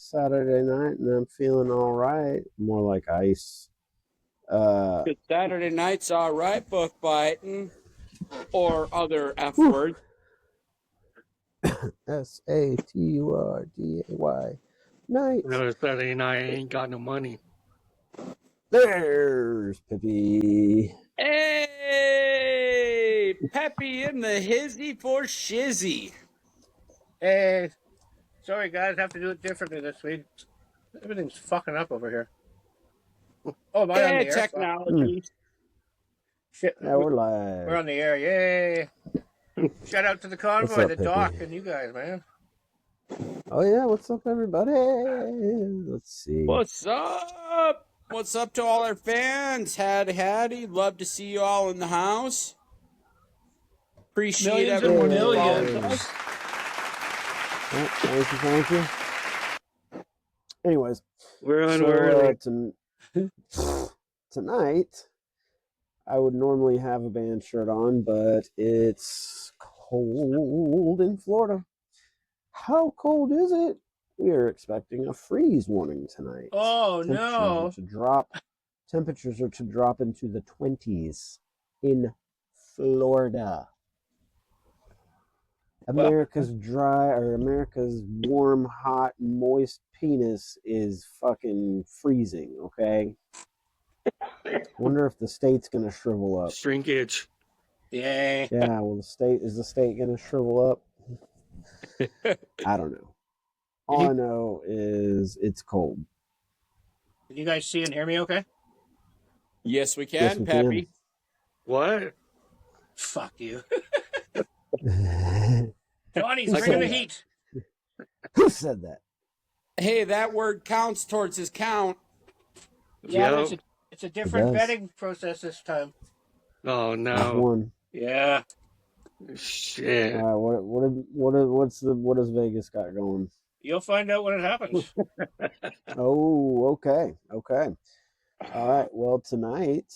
Saturday night and I'm feeling all right. More like ice. Uh, Good Saturday night's all right, book biting or other F whew, words. Saturday night. Another Saturday night, I ain't got no money. There's Pippi. Hey, Peppy in the hizzy for shizzy. Hey, sorry guys, have to do it differently this week. Everything's fucking up over here. Oh, am I on the air? Fuck. Technology. Shit, Yeah, we're we're live. on the air. Yay! Shout out to the What's convoy, up, the Pippi? doc, and you guys, man. Oh yeah, what's up, everybody? Let's see. What's up? What's up to all our fans? Hattie. Love to see you all in the house. Appreciate Millions and everyone who millions. follows us. Oh, thank you. Anyways, We're on so early. tonight, I would normally have a band shirt on, but it's cold in Florida. How cold is it? We are expecting a freeze warning tonight. Oh no! Temperatures are to drop into the 20s in Florida. America's warm, hot, moist penis is fucking freezing, okay? Wonder if the state's gonna shrivel up. Shrinkage. Yay! Yeah, well, is the state gonna shrivel up? I don't know. All I know is it's cold. Can you guys see and hear me? Okay. Yes, we can, Yes, we Peppy. What? Fuck you, can. Johnny's Who bringing said the that? heat. Who said that? Hey, that word counts towards his count. Yeah, Yep. but it's a different does. vetting process this time. Oh Which no. one? Yeah. Shit. All right, what does Vegas got going? You'll find out when it happens. Oh, okay. All right. Well, tonight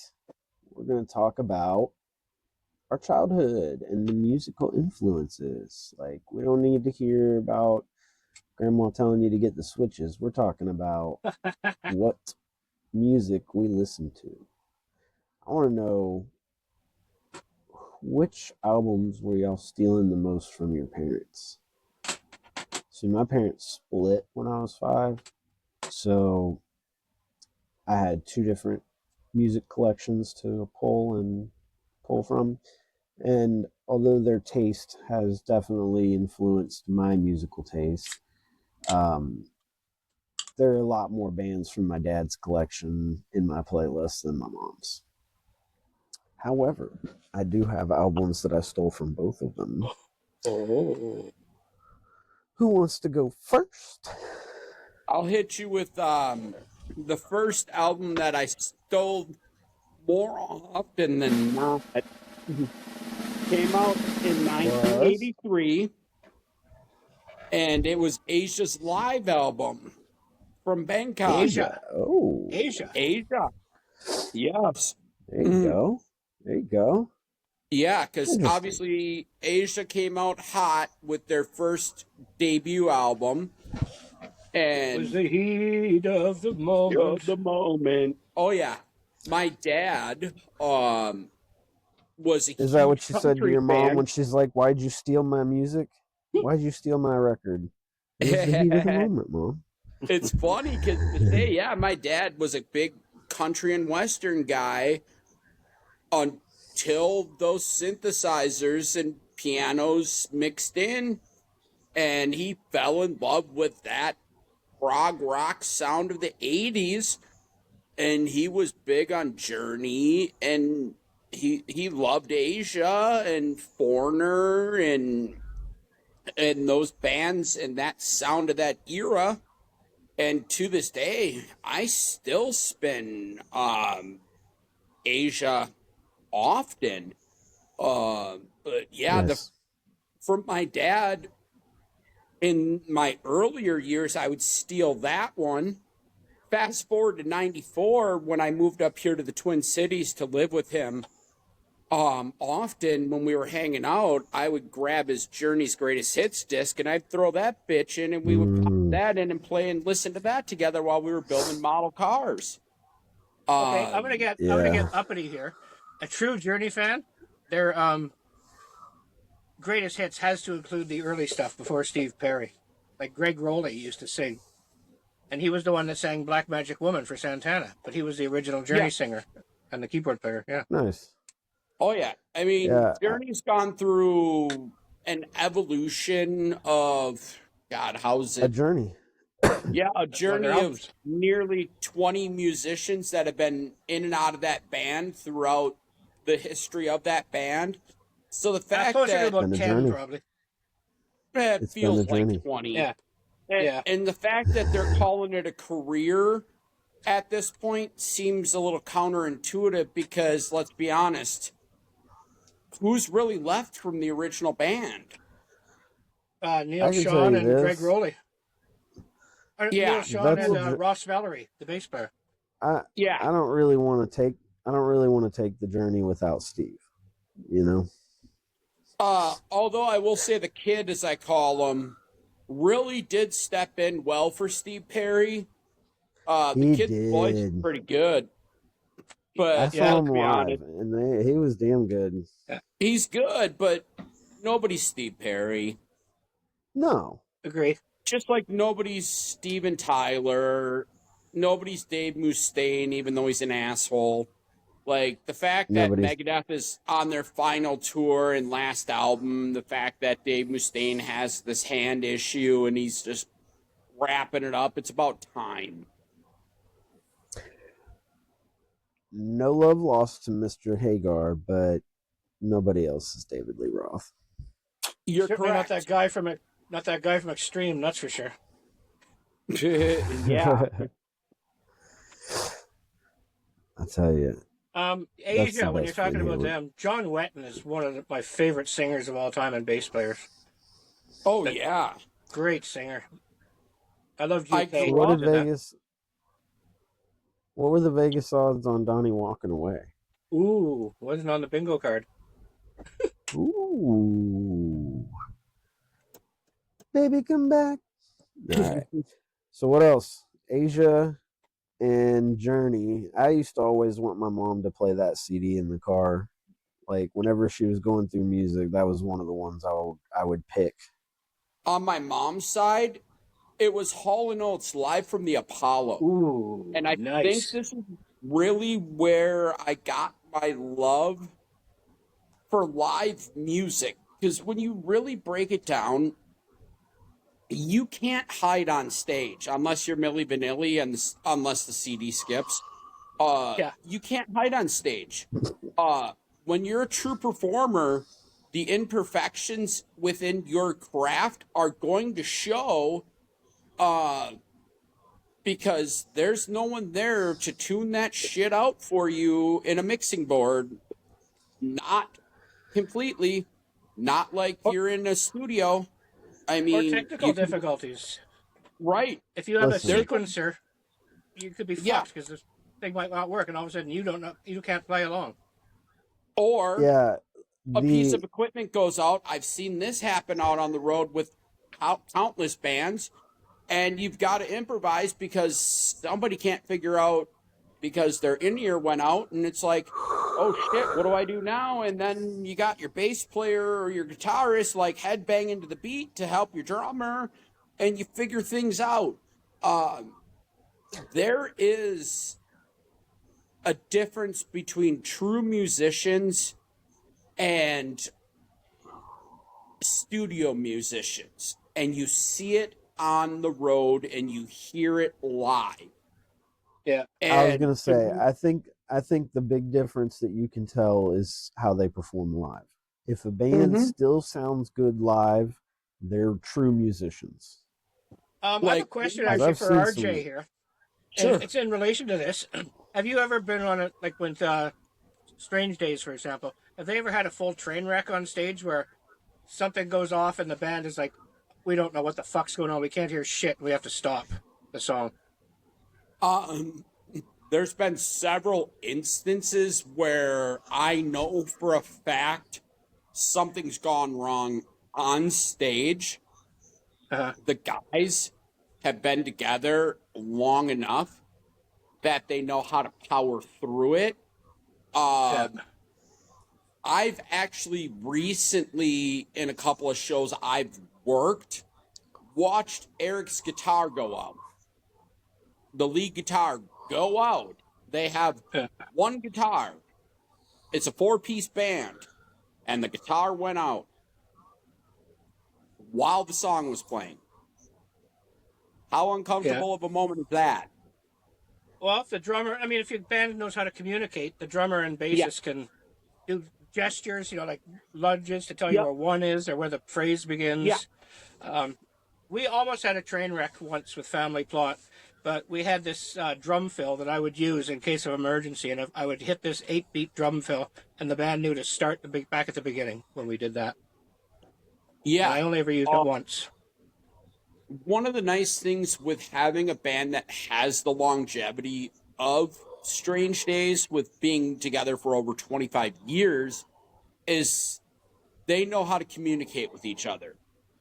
we're going to talk about our childhood and the musical influences. Like, we don't need to hear about grandma telling you to get the switches. We're talking about what music we listen to. I want to know, which albums were y'all stealing the most from your parents? See, my parents split when I was 5, so I had 2 different music collections to pull from. And although their taste has definitely influenced my musical taste, there are a lot more bands from my dad's collection in my playlist than my mom's. However, I do have albums that I stole from both of them. Oh. Who wants to go first? I'll hit you with the first album that I stole more often than not. Came out in 1983, and it was Asia's live album from Bangkok. Asia. Oh. Asia. Yes. There you go. Yeah, because obviously Asia came out hot with their first debut album. And It was the heat of the moment. Oh yeah. My dad was a Is that what she said to country your mom fan. when she's like, "Why'd you steal my music? Why'd you steal my record?" It was the heat of the moment, Mom. It's funny because today, yeah, my dad was a big country and western guy until those synthesizers and pianos mixed in, and he fell in love with that prog rock sound of the 80s, and he was big on Journey, and he loved Asia and Foreigner and those bands and that sound of that era. And to this day, I still spin Asia often. But yeah, Nice. from my dad, in my earlier years, I would steal that one. Fast forward to 94, when I moved up here to the Twin Cities to live with him, Often when we were hanging out, I would grab his Journey's Greatest Hits disc and I'd throw that bitch in and we would pop Mm, that in and play and listen to that together while we were building model cars. Okay, I'm gonna Um, yeah. get uppity here. A true Journey fan, their greatest hits has to include the early stuff before Steve Perry. Like Greg Rowley used to sing, and he was the one that sang "Black Magic Woman" for Santana, but he was the original Journey yeah. singer and the keyboard player. Yeah. Nice. Oh, yeah. I mean, Yeah. Journey's gone through an evolution of, God, how's A it? journey. Yeah, a That's one of their journey of albums. nearly 20 musicians that have been in and out of that band throughout the history of that band. So the fact Closer to that about Been a 10, journey. probably. it It's been a feels like journey. 20. Yeah. And, Yeah. and the fact that they're calling it a career at this point seems a little counterintuitive because, let's be honest, who's really left from the original band? Neil I can tell Sean you and Greg this. Rowley. Neil Yeah, Sean That's and a. Ross Valerie, the bass player. I yeah. I don't really want to take. I don't really want to take the journey without Steve. You know. Although I will say the kid, as I call him, really did step in well for Steve Perry. The He kid's voice is did. pretty good, I but saw Yeah. him let's be live, honest, and he was damn good. Yeah. he's good, but nobody's Steve Perry. No, Agree. Just like nobody's Steven Tyler, nobody's Dave Mustaine, even though he's an asshole. Like, the fact that nobody's. Megadeth is on their final tour and last album, the fact that Dave Mustaine has this hand issue and he's just wrapping it up, it's about time. No love lost to Mr. Hagar, but nobody else is David Lee Roth. You're Certainly correct. not that guy from Extreme, that's for sure. Yeah. I tell you, Asia, the when you're best talking Van about Halen. them, John Wetton is one of my favorite singers of all time and bass players. Oh, yeah. Great singer. I love I GK. grew what up- did Vegas? What were the Vegas odds on Donnie walking away? Ooh, wasn't on the bingo card. Ooh, baby, come back. All right. So what else? Asia and Journey. I used to always want my mom to play that CD in the car. Like whenever she was going through music, that was one of the ones I would pick. On my mom's side, it was Hall & Oates live from the Apollo. Ooh, And I think nice. this is really where I got my love for live music. Because when you really break it down, you can't hide on stage unless you're Milli Vanilli and unless the CD skips. Yeah. You can't hide on stage. When you're a true performer, the imperfections within your craft are going to show because there's no one there to tune that shit out for you in a mixing board. Not completely. Not like you're in a studio. I mean, Or technical you can- difficulties. Right. If you have Listen. a sequencer, you could be Yeah. fucked because this thing might not work, and all of a sudden you can't play along. Or Yeah, a piece the of equipment goes out. I've seen this happen out on the road with countless bands, and you've got to improvise because somebody can't figure out because their in-ear went out, and it's like, oh shit, what do I do now? And then you got your bass player or your guitarist like headbanging to the beat to help your drummer, and you figure things out. There is a difference between true musicians and studio musicians, and you see it on the road and you hear it live. Yeah. I was And gonna say, I think the big difference that you can tell is how they perform live. If a band Mhm. still sounds good live, they're true musicians. I have a Like, question because actually I've for seen RJ some- here. Sure. And it's in relation to this. Have you ever been on a like with Strange Days, for example? Have they ever had a full train wreck on stage where something goes off and the band is like, we don't know what the fuck's going on, we can't hear shit, we have to stop the song? there's been several instances where I know for a fact something's gone wrong on stage. Uh-huh. The guys have been together long enough that they know how to power through it. Yeah. I've actually recently, in a couple of shows I've worked, watched Eric's guitar go out. The lead guitar go out. They have Yeah. one guitar. It's a 4-piece band, and the guitar went out while the song was playing. How uncomfortable of a moment is that? Well, if the drummer, I mean, if your band knows how to communicate, the drummer and Yeah. bassist can do gestures, like lunges to tell you Yep. where one is or where the phrase begins. Yeah. We almost had a train wreck once with Family Plot, but we had this drum fill that I would use in case of emergency, and I would hit this 8-beat drum fill, and the band knew to start back at the beginning when we did that. Yeah. And I only ever used it once. One of the nice things with having a band that has the longevity of Strange Days, with being together for over 25 years, is they know how to communicate with each other.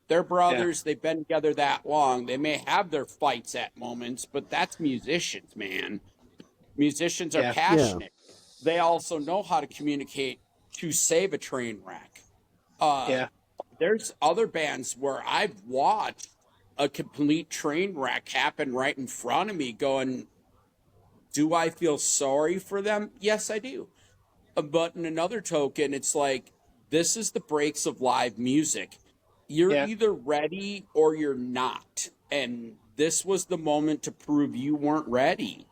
They're brothers. They've been together that long. They may have their fights at moments, but that's musicians, man. Musicians are passionate. They also know how to communicate to save a train wreck. There's other bands where I've watched a complete train wreck happen right in front of me going, do I feel sorry for them? Yes, I do. But in another token, it's like, this is the breaks of live music. You're either ready or you're not. And this was the moment to prove you weren't ready.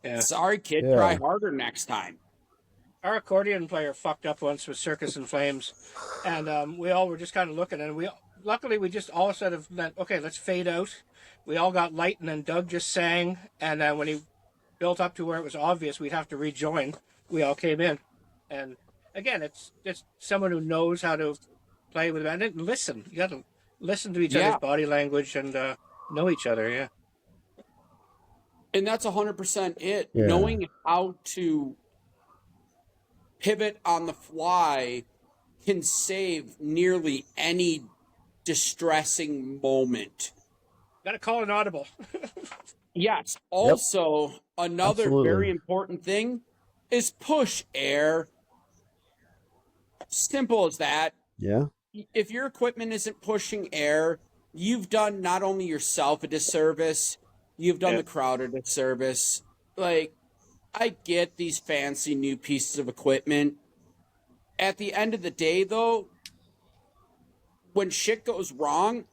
Yeah. Sorry, kid, try harder next time. Our accordion player fucked up once with Circus in Flames, and we all were just kind of looking, and luckily we just all said, okay, let's fade out. We all got light, and then Doug just sang, and then when he built up to where it was obvious we'd have to rejoin, we all came in. And again, it's just someone who knows how to play with the band and listen. You got to listen to each other's body language and know each other. Yeah. And that's 100% it. Yeah. Knowing how to pivot on the fly can save nearly any distressing moment. Got to call an audible. Yes. Also, another very important thing is push air. Simple as that. Yeah. If your equipment isn't pushing air, you've done not only yourself a disservice, you've done the crowd a disservice. Like, I get these fancy new pieces of equipment. At the end of the day, though, when shit goes wrong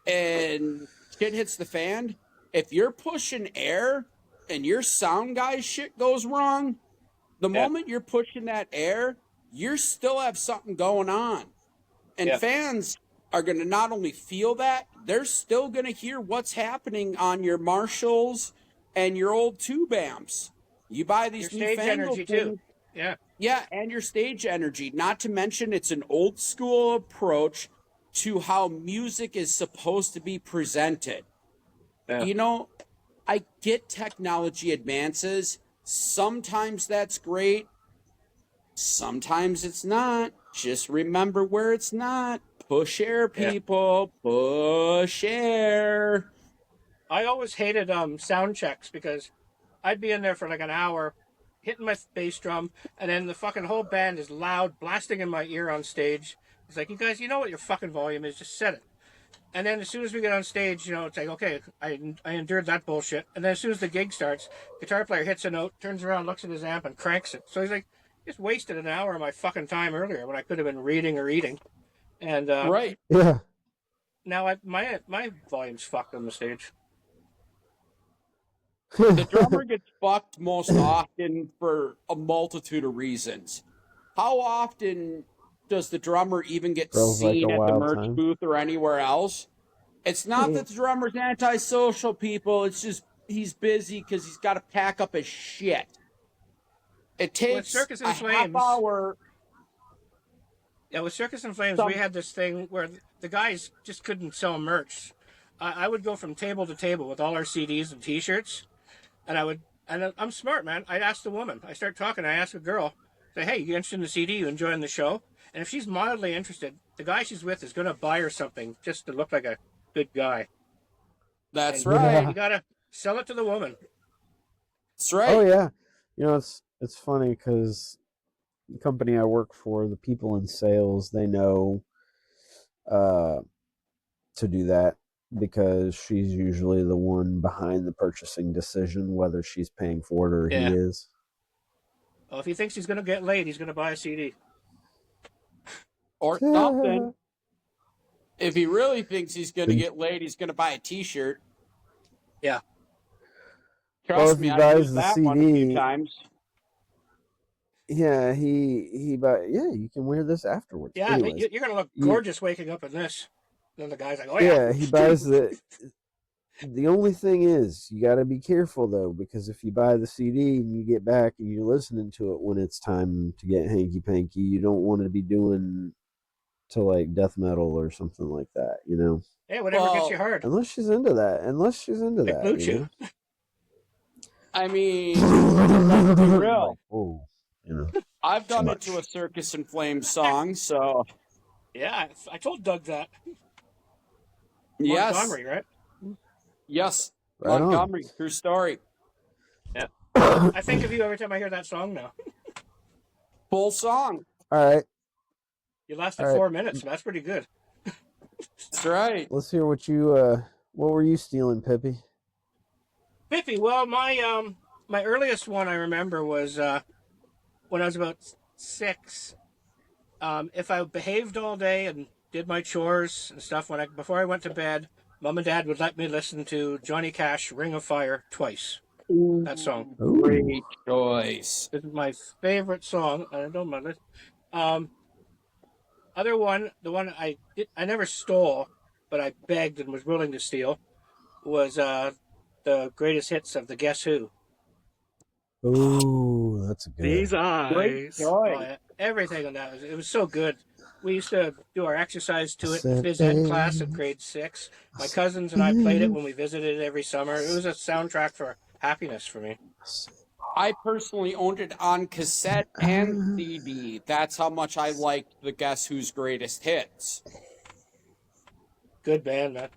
and shit hits the fan, if you're pushing air and your sound guy's shit goes wrong, the moment you're pushing that air, you still have something going on. And fans are going to not only feel that, they're still going to hear what's happening on your Marshalls and your old tube amps. You buy these your stage energy too. Yeah. Yeah, and your stage energy. Not to mention, it's an old school approach to how music is supposed to be presented. Yeah. You know, I get technology advances. Sometimes that's great. Sometimes it's not. Just remember where it's not. Push air, people. Yeah. Push air. I always hated sound checks because I'd be in there for like an hour hitting my bass drum, and then the fucking whole band is loud, blasting in my ear on stage. It's like, you guys, you know what your fucking volume is, just set it. And then as soon as we get on stage, it's like, okay, I endured that bullshit. And then as soon as the gig starts, guitar player hits a note, turns around, looks at his amp, and cranks it. So he's like, just wasted an hour of my fucking time earlier when I could have been reading or eating. And right. Yeah. Now my volume's fucked on the stage. The drummer gets fucked most often for a multitude of reasons. How often does the drummer even get seen at the merch booth or anywhere else? It's not that the drummer's antisocial, people. It's just he's busy because he's got to pack up his shit. It takes Circus in a Flames, half hour. Yeah, with Circus in Flames, we had this thing where the guys just couldn't sell merch. I would go from table to table with all our CDs and T-shirts, and I'm smart, man. I'd ask the woman. I start talking. I ask a girl, say, "Hey, you interested in the CD? You enjoying the show?" And if she's mildly interested, the guy she's with is going to buy her something just to look like a good guy. That's And right. you got to sell it to the woman. That's right. Oh yeah, it's funny because the company I work for, the people in sales, they know to do that because she's usually the one behind the purchasing decision, whether she's paying for it or he Yeah. is. Well, if he thinks he's going to get laid, he's going to buy a CD. Or something. If he really thinks he's going to get laid, he's going to buy a T-shirt. Yeah. Trust if me, he I've buys used the that one a few CD, times. yeah, you can wear this afterwards. Yeah, Anyways, you're going to look gorgeous waking up in this. Then the guy's like, "Oh yeah, he buys the only thing is you got to be careful though, because if you buy the CD and you get back and you're listening to it when it's time to get hanky panky, you don't want to be doing to like death metal or something like that, you know. Hey, whatever gets you hard." Unless she's into that, Like Blue Chew. you I mean, know. let's be real. Like, whoa, you know. I've done Too it to much. a Circus in Flames song, so Yeah, I told Doug that. yes, Montgomery, right? yes, Right on. Montgomery, true story. Yeah. I think of you every time I hear that song now. Full song. All right, You lasted All right. 4 minutes, so that's pretty good. That's right. let's hear what what were you stealing, Pippi? Bippy, well, my earliest one I remember was when I was about 6. If I behaved all day and did my chores and stuff before I went to bed, Mom and Dad would let me listen to Johnny Cash, "Ring of Fire" twice. That song. Ooh. Great choice. This is my favorite song. I don't mind it. Other one, the one I never stole, but I begged and was willing to steal, was the greatest hits of the Guess Who. Ooh, that's a good. These Great eyes. choice. Oh, yeah. Everything on that it was so good. We used to do our exercise to it in phys ed class in grade 6. My cousins and I played it when we visited every summer. It was a soundtrack for happiness for me. I personally owned it on cassette and CD. That's how much I liked the Guess Who's Greatest Hits. Good band, man.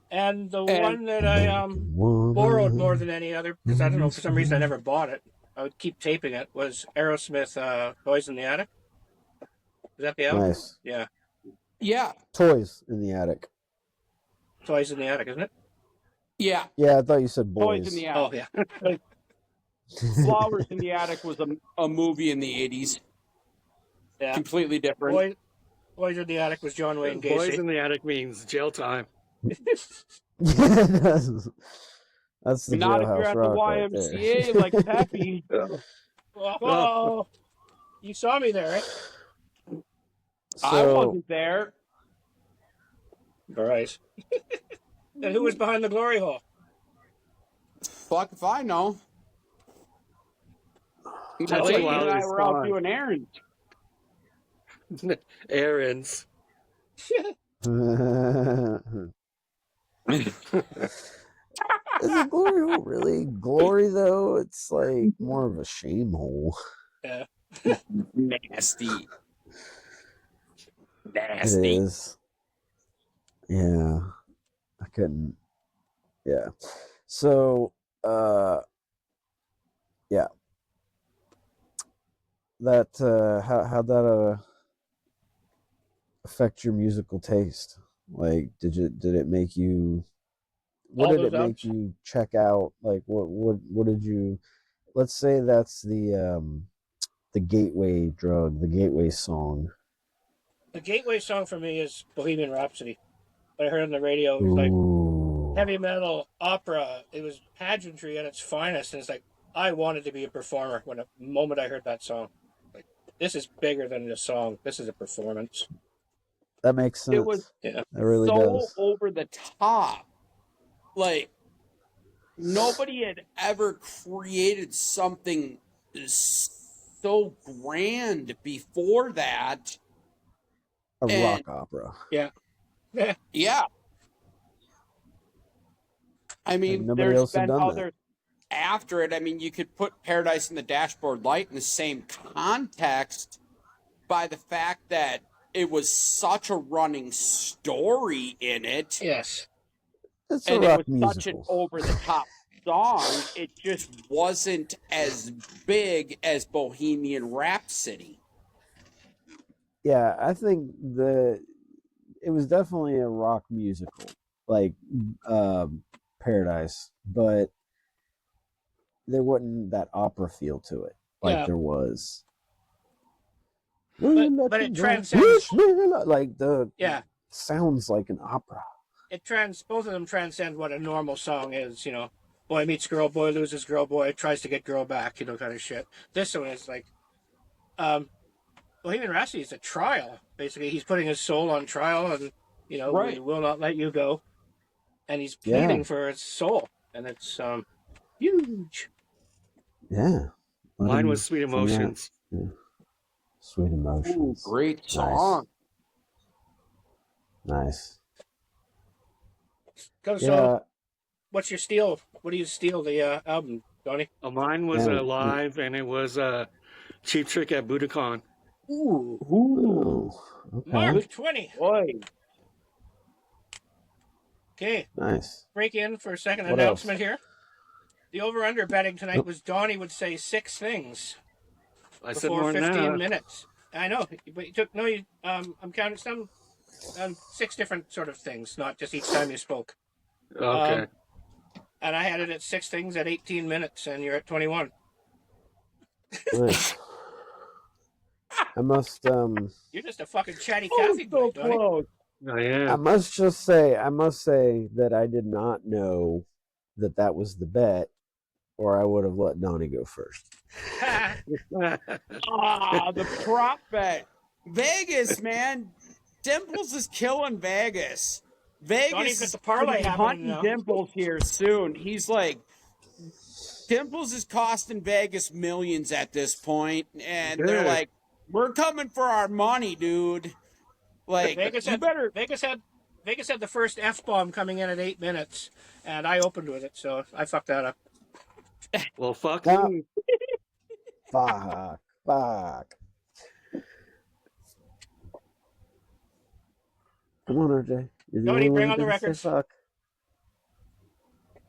And the one that I borrowed more than any other, because I don't know, for some reason I never bought it, I would keep taping it, was Aerosmith, "Boys in the Attic." Is that the album? Nice. Yeah. Yeah, Toys in the attic. "Toys in the Attic," isn't it? yeah. Yeah, I thought you said boys. Boys in the Oh, Attic. yeah. Flowers in the Attic was a movie in the 80s. Yeah. Completely different. Boys in the Attic was John Wayne Boys Gacy. in the Attic means jail time. That's the Not if you're Jailhouse at the Rock right there. YMCA like Peppy. Whoa. You saw me there, right? I wasn't there. All right. And who was behind the glory hole? Fuck if I know. Tell me Jake while and I he's were out gone. doing errands. Errands. Is a glory hole really glory though? It's like more of a shame hole. Yeah. Nasty. It Nasty. is. Yeah. I couldn't. Yeah. So, yeah. That how'd that affect your musical taste? Like, did it make you? What All did it those make ups? you check out? Like, what did you? Let's say that's the gateway drug, the gateway song. The gateway song for me is Bohemian Rhapsody. What I heard on the radio was like Ooh. heavy metal, opera. It was pageantry at its finest. And it's like, I wanted to be a performer when the moment I heard that song. Like, this is bigger than a song. This is a performance. That makes sense. It was That really so does. over the top. Like, nobody had ever created something so grand before that. A and- rock opera. Yeah. Yeah. I And mean, nobody there's else had been done other. that. after it, I mean, you could put Paradise in the Dashboard Light in the same context by the fact that it was such a running story in it, Yes. It's a and it rock was such an musical. over-the-top song, it just wasn't as big as Bohemian Rhapsody. Yeah, I think it was definitely a rock musical, like Paradise, but there wasn't that opera feel to it like Yeah. there was. But it transcends. Like the Yeah. sounds like an opera. Both of them transcend what a normal song is, you know. Boy meets girl, boy loses girl, boy tries to get girl back, you know, kind of shit. This one is like, Bohemian Rhapsody is a trial. Basically, he's putting his soul on trial, and you know, Right. we will not let you go. And he's pleading for his soul, and it's huge. Yeah. Mine was Sweet Emotions. Yeah. Sweet Emotions. Ooh, great song. Nice. So, Yeah. what's your steal? What do you steal the album, Donnie? Mine was Yeah. Live, and it was Cheap Trick at Budokan. Ooh, Oh, okay. Mark 20. Boy. Okay, Nice. break in for a second What announcement here. The over/under betting tonight Nope. was Donnie would say 6 things I said before more than 15 that. minutes. I know, but you took I'm counting some 6 different sort of things, not just each time you spoke. Okay. And I had it at 6 things at 18 minutes, and you're at 21. Nice. I must You're just a fucking chatty Oh, Cathy boy, so Donnie. close. I I am. must say that I did not know that was the bet, or I would have let Donnie go first. The prop bet. Vegas, man. Dimples is killing Vegas. Donnie's Vegas got is the parlay gonna be happening hunting now. Dimples here soon. He's like, Dimples is costing Vegas millions at this point, and they're Good. like, we're coming for our money, dude. Like, Vegas you had better. Vegas had the first F-bomb coming in at 8 minutes, and I opened with it, so I fucked that up. Well, fuck No. me. Fuck. Come on, RJ. You're the Donnie, only one bring who on the didn't say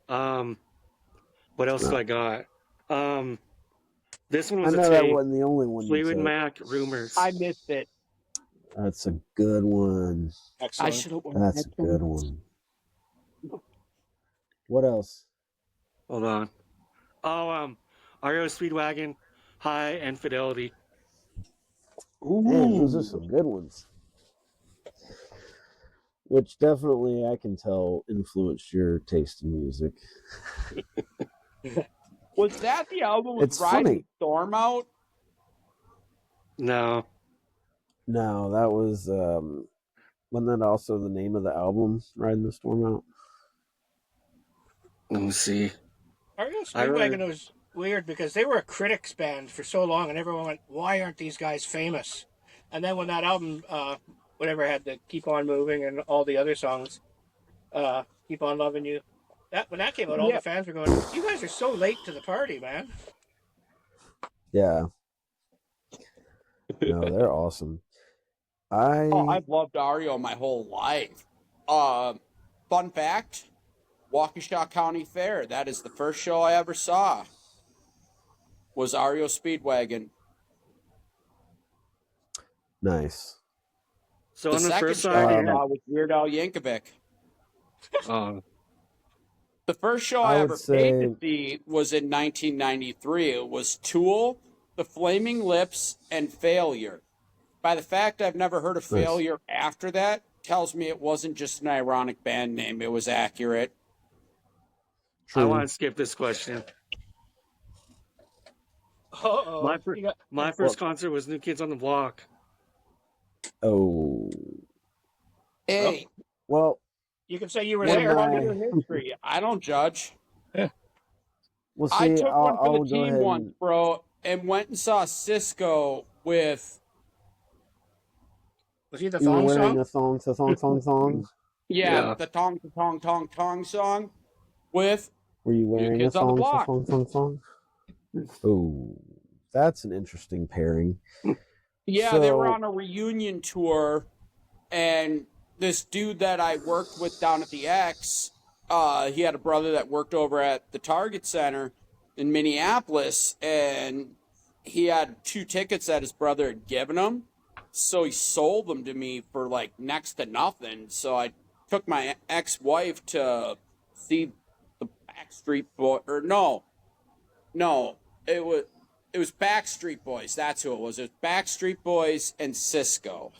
records. What else do I got? This one I was know a that tape. wasn't the only one you Fleetwood took. Mac, Rumors. I missed it. That's a good one. I Excellent. should have. That's a good one. What else? Hold on. Oh, REO Speedwagon, High, and Fidelity. Man, those are some good ones. Which definitely I can tell influenced your taste in music. Was that the album with It's Riding funny. Storm out? No. No, that was wasn't that also the name of the album, Riding the Storm Out? Let me see. REO Speedwagon was weird because they were a critics band for so long, and everyone went, "Why aren't these guys famous?" And then when that album, whatever, had the "Keep On Moving" and all the other songs, "Keep On Loving You," when that came out, all the fans were going, "You guys are so late to the party, man." Yeah. No, they're awesome. I've loved REO my whole life. Fun fact, Waukesha County Fair. That is the first show I ever saw. Was REO Speedwagon. Nice. So The on the second first show side, I saw was Weird Al Yankovic. The first show I ever paid to see was in 1993. It was Tool, The Flaming Lips, and Failure. By the fact I've never heard of Failure after that, tells me it wasn't just an ironic band name. It was accurate. I want to skip this question. Uh-oh. My first concert was New Kids on the Block. Oh. Hey, Well, you can say you were what there. about your history? I don't judge. well, see, I took one for I'll the go team ahead once, bro, and went and saw Cisco with. Was he the You were thong wearing song? a thong. The tong song with Were you New wearing a Kids on the thong, Block. thong, thong, thong? Oh, that's an interesting pairing. Yeah, they were So, on a reunion tour, and this dude that I worked with down at the X, he had a brother that worked over at the Target Center in Minneapolis, and he had 2 tickets that his brother had given him. So he sold them to me for like next to nothing. So I took my ex-wife to see the Backstreet Boy, or no, it was Backstreet Boys. That's who it was. It was Backstreet Boys and Cisco.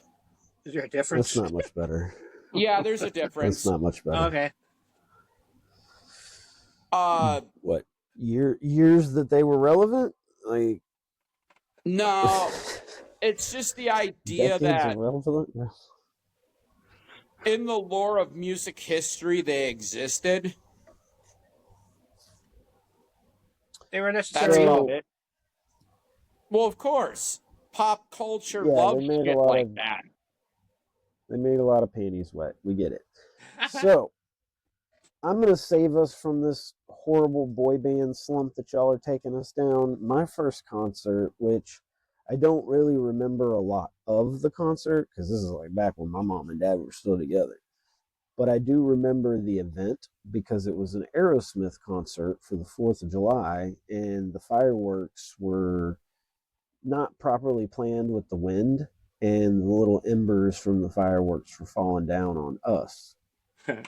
Is there a that's difference? not much better. Yeah, there's a That's difference. not much better. Okay. What years that they were relevant? Like No, it's just the idea decades that of relevant. in the lore of music history they existed. They were That's necessary So- about it. Well, of course, pop culture Yeah, loves they made a shit lot like of- that. They made a lot of panties wet. We get it. So I'm gonna save us from this horrible boy band slump that y'all are taking us down. My first concert, which I don't really remember a lot of the concert because this is like back when my mom and dad were still together. But I do remember the event because it was an Aerosmith concert for the 4th of July, and the fireworks were not properly planned with the wind, and the little embers from the fireworks were falling down on us.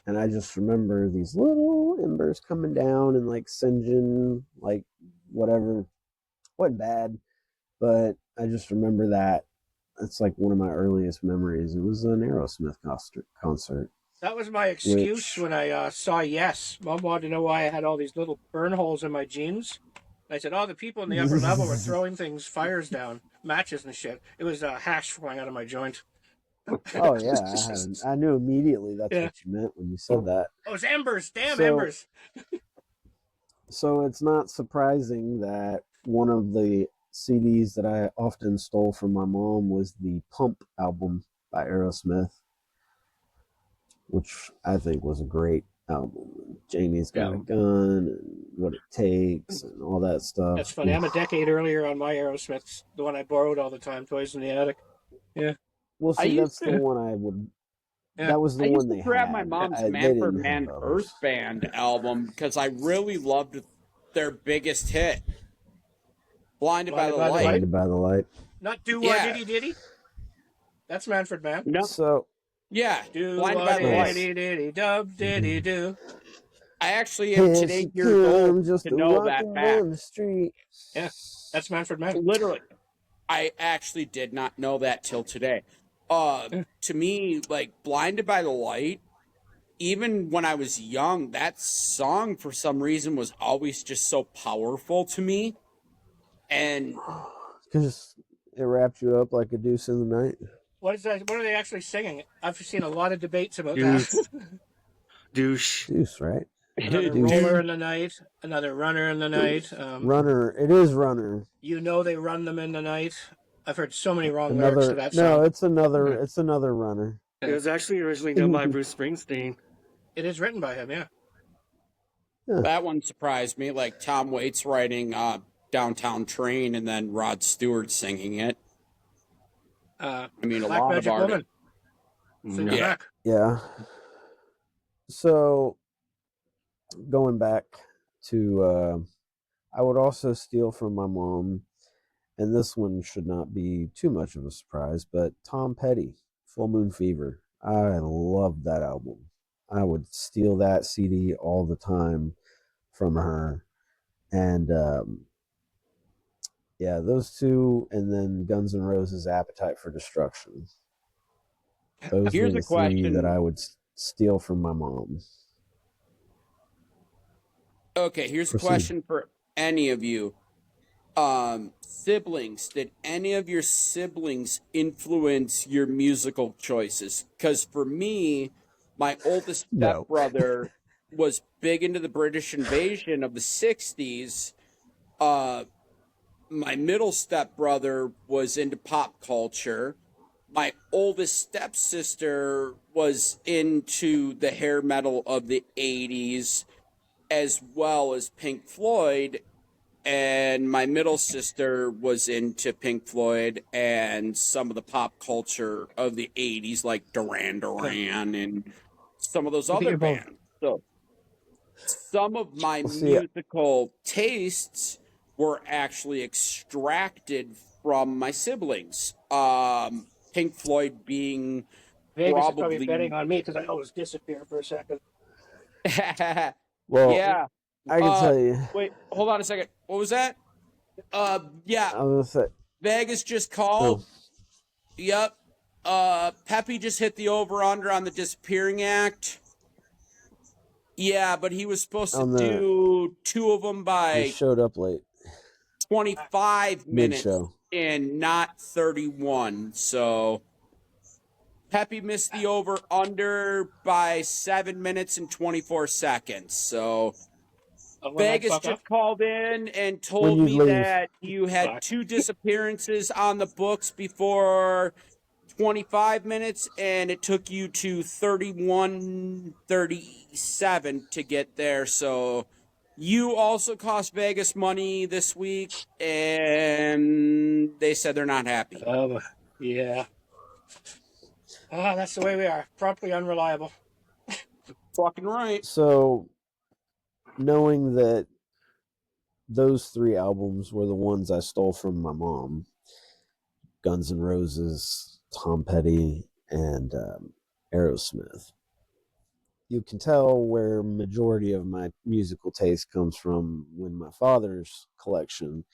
And I just remember these little embers coming down and like singeing, like whatever. Wasn't bad, but I just remember that. It's like one of my earliest memories. It was an Aerosmith concert. That was my excuse Which- when I saw Yes. Mom wanted to know why I had all these little burn holes in my jeans. I said, oh, the people in the upper level were throwing fires down, matches and shit. It was hash flying out of my joint. Oh yeah, I knew immediately that's Yeah. what you meant when you said that. Oh, it's embers. Damn So- embers. So it's not surprising that one of the CDs that I often stole from my mom was the Pump album by Aerosmith, which I think was a great album. Jamie's Got a Gun and What It Takes and all that stuff. That's funny. I'm a decade earlier on my Aerosmiths, the one I borrowed all the time, Toys in the Attic. Well, I see, used that's to- the one I would. Yeah. That was the I used one to they grab had. my mom's They Man for didn't Man have others. Earth Band album because I really loved their biggest hit, Blinded by the Light. Blinded by the Light. Not Do Yeah. Diddy Diddy? That's Manfred Mann. No, So yeah, Do Blinded by the Nice. Light. Diddy Diddy Dub Diddy Do. I actually am here today she years old comes, just to a know that rockin' fact. down the street. Yeah. That's Manfred Mann. Literally, I actually did not know that till today. To me, like Blinded by the Light, even when I was young, that song for some reason was always just so powerful to me. And Because it wrapped you up like a deuce in the night. What is that? What are they actually singing? I've seen a lot of debates about Deuce. that. Douche. Deuce, right? Another Dude. roller in the night, another runner in the night. Runner. It is Runner. You know they run them in the night. I've heard so many wrong lyrics to Another. that No, song. it's another. It's another Runner. It was actually originally done by Bruce Springsteen. It is written by him, yeah. that one surprised me. Like Tom Waits writing Downtown Train and then Rod Stewart singing it. I mean, a Black lot Magic of artists. Woman. Sing it Yeah. back. Yeah. So, going back to, I would also steal from my mom, and this one should not be too much of a surprise, but Tom Petty, Full Moon Fever. I loved that album. I would steal that CD all the time from her. And, yeah, those two, and then Guns N' Roses' Appetite for Destruction. Those Here's were a the three question. that I would steal from my mom. Okay, here's a Proceed. question for any of you. Siblings, did any of your siblings influence your musical choices? Because for me, my oldest No. stepbrother was big into the British invasion of the 60s. My middle stepbrother was into pop culture. My oldest stepsister was into the hair metal of the 80s. as well as Pink Floyd. And my middle sister was into Pink Floyd and some of the pop culture of the 80s, like Duran Duran and some of those I think other you're both. bands. So some of my Well, see, musical tastes were actually extracted from my siblings. Pink Floyd being Vegas is probably probably. betting on me because I always disappear for a second. well, Yeah. I can tell you. Wait, hold on a second. What was that? Yeah, I was gonna say. Vegas just Oh, called. Yep. Peppy just hit the over-under on the disappearing act. Yeah, but he was supposed to on the do 2 of them he by showed up late 25 mid minutes show. and not 31. So Peppy missed the over-under by 7 minutes and 24 seconds. So When I Vegas fuck just up. called in and When told you me leave. that you had Fuck. 2 disappearances on the books before 25 minutes, and it took you to 31:37 to get there. So you also cost Vegas money this week, and they said they're not happy. Yeah. That's the way we are. Promptly unreliable. Fucking right. So, knowing that those 3 albums were the ones I stole from my mom, Guns N' Roses, Tom Petty, and Aerosmith, you can tell where majority of my musical taste comes from when my father's collection,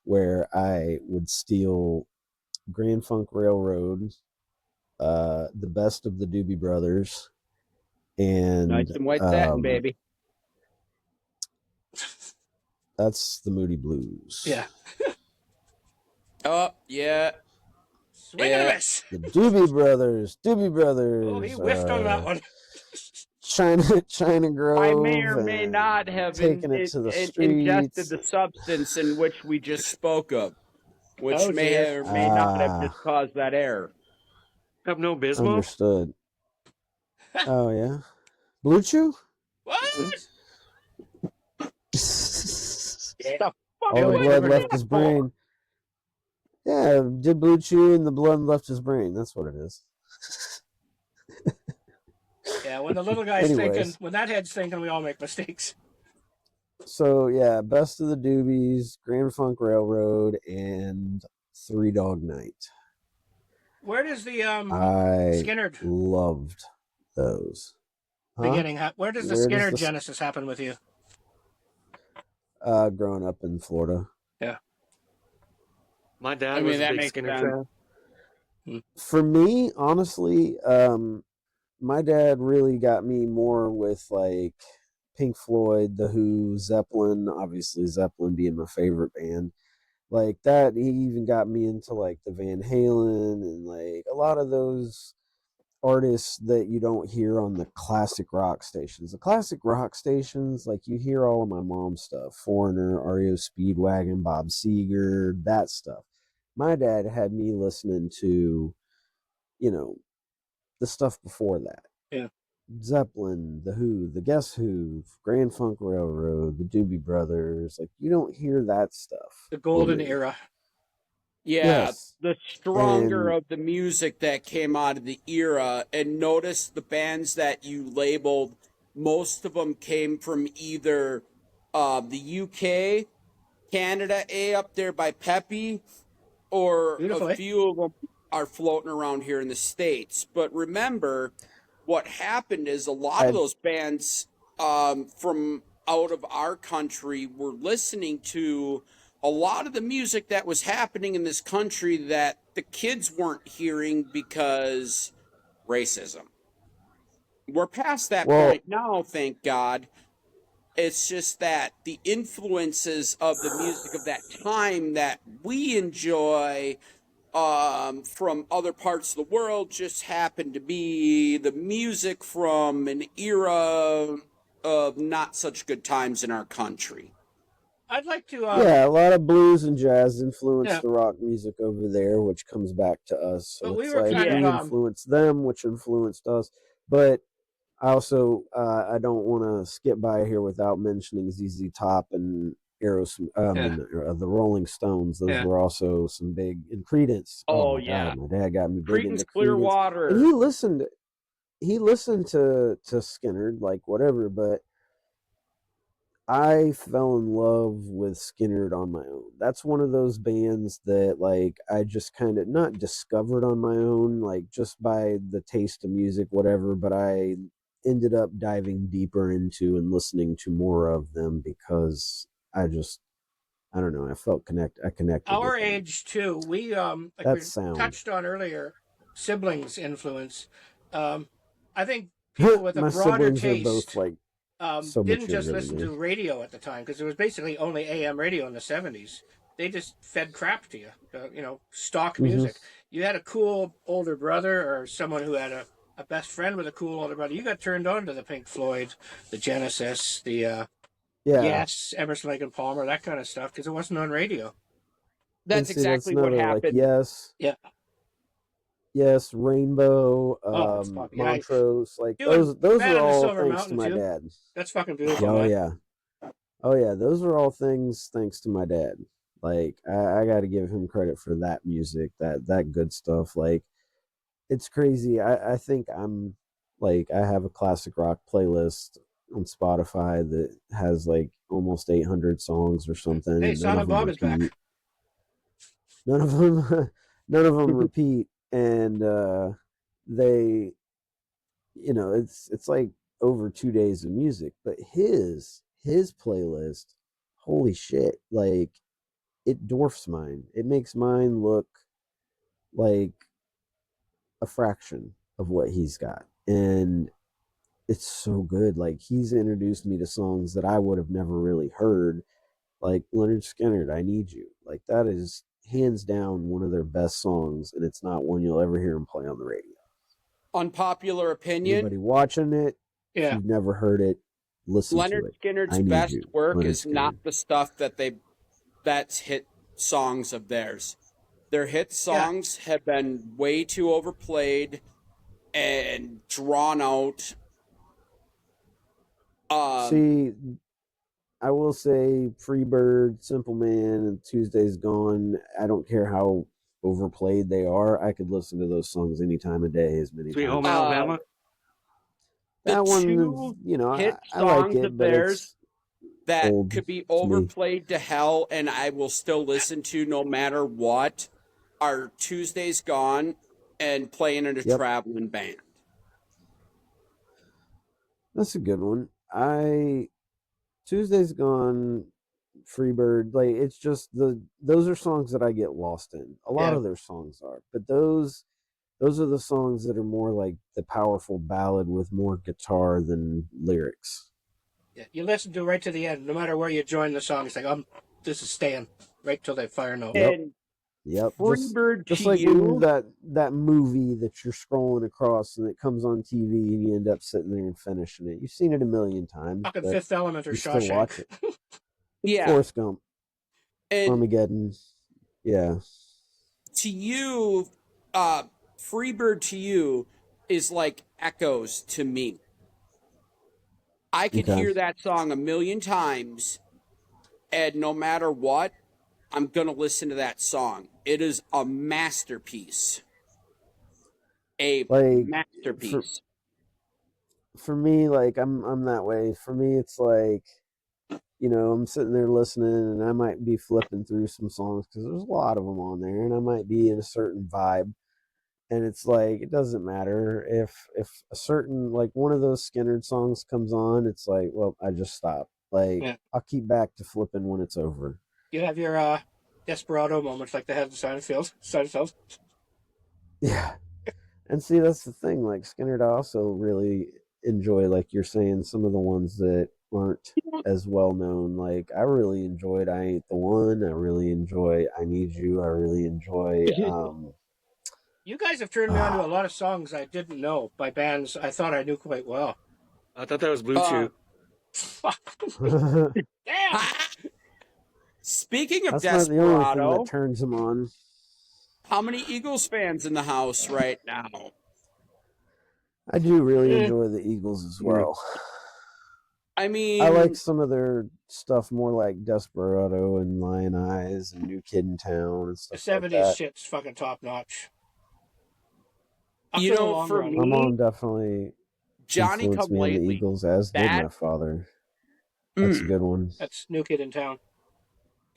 where I would steal Grand Funk Railroad, the best of the Doobie Brothers, and Nice and white satin, baby. That's the Moody Blues. Yeah. Oh, yeah. Swing and a miss. The Doobie Brothers. Oh, he whiffed on that one. China Grove. I may or may not have taken it to the ingested streets. the substance in which we just spoke of, which Oh, may dear. or may not have just caused that error. Have no Bismo? Understood. Oh, yeah? Blue Chew? What? Yeah. All the blood left his brain. Yeah, did Blue Chew and the blood left his brain. That's what it is. Yeah, when the little guy's Anyways. thinking, when that head's thinking, we all make mistakes. So, yeah, Best of the Doobies, Grand Funk Railroad, and Three Dog Night. Where does the I Skinner loved those. beginning where does the Where does Skinner the- genesis happen with you? Growing up in Florida. My dad I mean, was a that big makes Skinner sense. fan. For me, honestly, my dad really got me more with like Pink Floyd, The Who, Zeppelin, obviously Zeppelin being my favorite band. Like that, he even got me into like the Van Halen and like a lot of those artists that you don't hear on the classic rock stations. The classic rock stations, like you hear all of my mom's stuff, Foreigner, REO Speedwagon, Bob Seger, that stuff. My dad had me listening to, the stuff before that. Yeah. Zeppelin, The Who, The Guess Who, Grand Funk Railroad, the Doobie Brothers. Like, you don't hear that stuff. The golden with me. era. Yeah, Yes. the stronger And- of the music that came out of the era. And notice the bands that you labeled, most of them came from either the UK, Canada, up there by Peppy, or Beautiful, a eh? few of them are floating around here in the States. But remember, what happened is a lot of those bands from out of our country were listening to a lot of the music that was happening in this country that the kids weren't hearing because racism. We're past that Well- point now, thank God. It's just that the influences of the music of that time that we enjoy from other parts of the world just happen to be the music from an era of not such good times in our country. I'd like to. Yeah, a lot of blues and jazz influenced Yeah. the rock music over there, which comes back to us. So But we it's were like kind we of, influenced them, which influenced us. But I also I don't want to skip by here without mentioning ZZ Top and Aerosmith. I Yeah. mean, the Rolling Stones. Those Yeah. were also some big, and Credence. Oh, My yeah. God, my dad got me big Creedence into Credence, and Clearwater. he listened to Skinner, like whatever, but I fell in love with Skinner on my own. That's one of those bands that like I just kind of not discovered on my own, like just by the taste of music, whatever, but I ended up diving deeper into and listening to more of them because I don't know, I connected Our with them. age too. We like we That sound. touched on earlier, siblings influence. I think people with a My broader siblings are both taste like so much didn't just younger than listen me. to radio at the time because it was basically only AM radio in the 70s. They just fed crap to you, stock Hmm. music. You had a cool older brother or someone who had a best friend with a cool older brother. You got turned on to the Pink Floyd, the Genesis, the Yeah. Yes, Emerson, Lake and Palmer, that kind of stuff because it wasn't on radio. And That's see, that's exactly what another like happened. Yeah. yes, Rainbow, Oh, fuck yeah. Montrose, like Dude, those Man are on the all Silver thanks to Mountain my too. dad. That's fucking Yeah, beautiful, oh man. yeah, oh yeah, those are all things thanks to my dad. Like I got to give him credit for that music, that good stuff. Like it's crazy. I think I'm like I have a classic rock playlist on Spotify that has like almost 800 songs or something, Hey, and none of Silent them Bob is back. repeat. None of them, none of them repeat, and they it's like over 2 days of music, but his playlist, holy shit, like it dwarfs mine. It makes mine look like a fraction of what he's got, and it's so good. Like he's introduced me to songs that I would have never really heard, like Leonard Skinner, I Need You. Like that is hands down one of their best songs, and it's not one you'll ever hear him play on the radio. Unpopular opinion, Anybody watching it, if Yeah. you've never heard it, listen to Leonard it. Skinner's I Need best You, work Leonard is not Skinner. the stuff that's hit songs of theirs. Their hit Yeah. songs have been way too overplayed and drawn out. See, I will say Freebird, Simple Man, and Tuesday's Gone. I don't care how overplayed they are. I could listen to those songs any time of day, as many Sweet times Home as I want. Alabama. The That one, two hit I like songs it, of but theirs it's that old could be to me. overplayed to hell and I will still listen to no matter what are Tuesday's Gone and Playing in a Yep, Traveling Band. that's a good one. Tuesday's Gone, Freebird, like it's just those are songs that I get lost in. A lot Yeah. of their songs are, but those are the songs that are more like the powerful ballad with more guitar than lyrics. Yeah. You listen to it right to the end, no matter where you join the song. It's like, this is staying right till they fire note. Yep. And Yep, Freebird just to like when You, that movie that you're scrolling across and it comes on TV and you end up sitting there and finishing it. You've seen it a million times, Fucking but Fifth Element or you still watch Shawshank. it. yeah. Forrest Gump, And Armageddon, yeah. to you, Freebird to You is like echoes to me. I could Okay. hear that song a million times, and no matter what, I'm gonna listen to that song. It is a masterpiece. A Like masterpiece. for me, like I'm that way. For me, it's like I'm sitting there listening, and I might be flipping through some songs because there's a lot of them on there, and I might be in a certain vibe, and it's like it doesn't matter if a certain like one of those Skinner songs comes on. It's like, well, I just stop. Like Yeah. I'll keep back to flipping when it's over. You have your desperado moments like they had in Seinfeld. Yeah, and see that's the thing. Like Skinner, I also really enjoy, like you're saying, some of the ones that aren't as well known. Like I really enjoyed I Ain't the One. I really enjoy I Need You. I really enjoy You guys have turned me on to a lot of songs I didn't know by bands I thought I knew quite well. I thought that was Blue Uh, Chew. Damn! Speaking of that's not the only thing Desperado, that turns him on. how many Eagles fans in the house right now? I do really enjoy the Eagles as well. I mean, I like some of their stuff more, like Desperado and Lion Eyes and New Kid in Town and The stuff like 70s that. shit's fucking top notch. you know, for My me, mom definitely Johnny influenced Come me in the Lately. Eagles, as did That my father. That's a good one. That's New Kid in Town.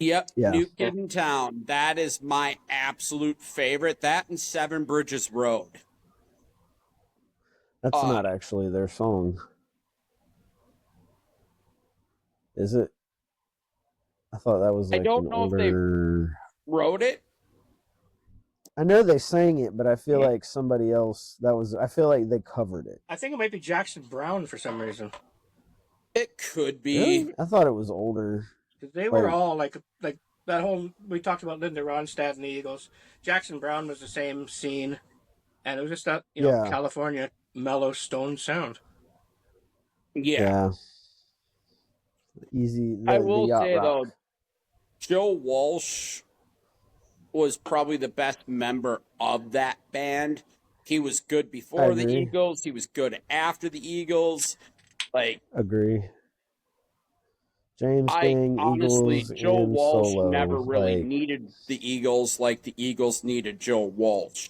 Yep, Yeah. New Kid in Town. That is my absolute favorite. That and Seven Bridges Road. That's not actually their song. Is it? I thought that was I like don't an know if they older. wrote it. I know they sang it, but I feel Yeah. like somebody else I feel like they covered it. I think it might be Jackson Brown for some reason. It could be. Really? I thought it was older. Because they were Like- all like that whole, we talked about Linda Ronstadt and the Eagles. Jackson Brown was the same scene. And it was just that, Yeah. California mellow stone sound. Yeah. Easy. I the will yacht say, rock. though, Joe Walsh was probably the best member of that band. He was good I before the agree. Eagles. He was good after the Eagles. Like, Agree. James I Gang, honestly, Eagles, Joe and Walsh Solo. never really like, needed the Eagles like the Eagles needed Joe Walsh.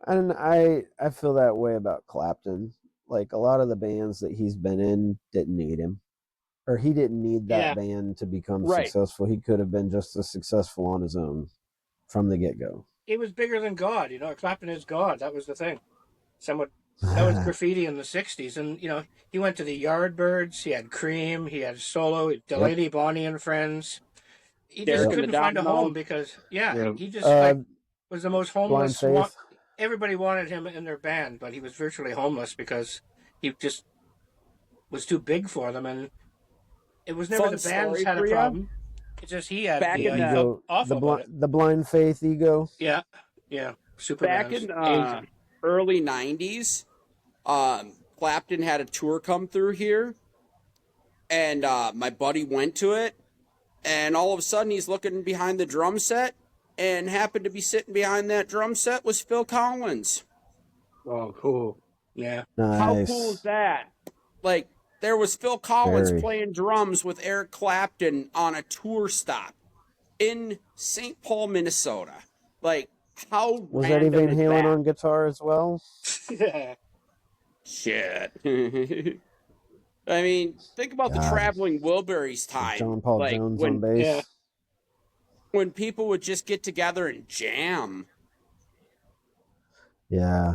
and I feel that way about Clapton. Like a lot of the bands that he's been in didn't need him, or he didn't need that Yeah. band to become Right. successful. He could have been just as successful on his own from the get go. He was bigger than God, Clapton is God. That was the thing. That was graffiti in the 60s. And, he went to the Yardbirds. He had Cream. He had Solo. Delaney, Bonnie and Friends. He just Derek and couldn't the find a home Dominoes. because, Yeah. he just was the most Blind homeless. Faith. Everybody wanted him in their band, but he was virtually homeless because he just was too big for them. And it was never Fun the bands story had for a ya. problem. It's just he had Back he in felt awful about it. the Blind Faith ego. Yeah. Superman. Back in early 90s, Clapton had a tour come through here, and my buddy went to it, and all of a sudden he's looking behind the drum set, and happened to be sitting behind that drum set was Phil Collins. Oh, cool. Yeah. Nice. How cool is that? Like, there was Phil Collins Very. playing drums with Eric Clapton on a tour stop in St. Paul, Minnesota. Like, how Was Eddie random Van is Halen that? on guitar as well? Shit. I mean, think about the God. Traveling Wilburys time. John Paul like, Jones when, on bass. Yeah. when people would just get together and jam. Yeah.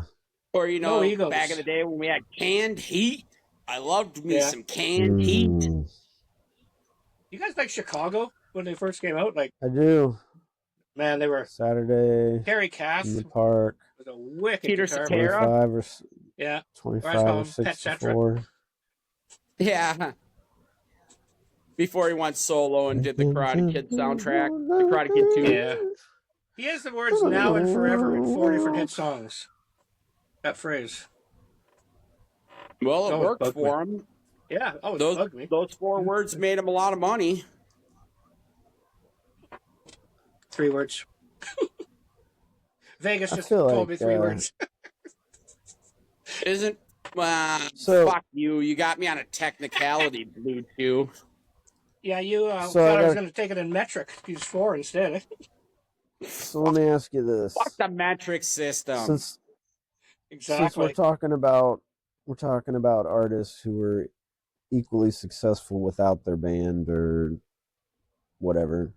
Or, No Eagles. back in the day when we had Canned Heat. I loved me some Canned Mm, Heat. You guys like Chicago when they first came out? Like, I do. man, they were. Saturday Terry Cass in the park. was a wicked Peter guitar Cetera. player. 25 or Yeah. 25 Where's or home? Pet 64. Yeah. Before he went solo and did the Karate Kid soundtrack, the Karate Kid 2. Yeah. He has the words now and forever in 4 different hit songs. That phrase. Well, it Always worked bugged for him. Yeah, always Those bugged me. those 4 words made him a lot of money. 3 words. Vegas I just feel told me like, 3 words. Isn't So- fuck you. You got me on a technicality, Blue Chew. Yeah, you So thought I I was got- going to take it in metric. Use 4 instead. So let me ask you this. Fuck the metric system. Since Exactly. we're talking about artists who were equally successful without their band or whatever,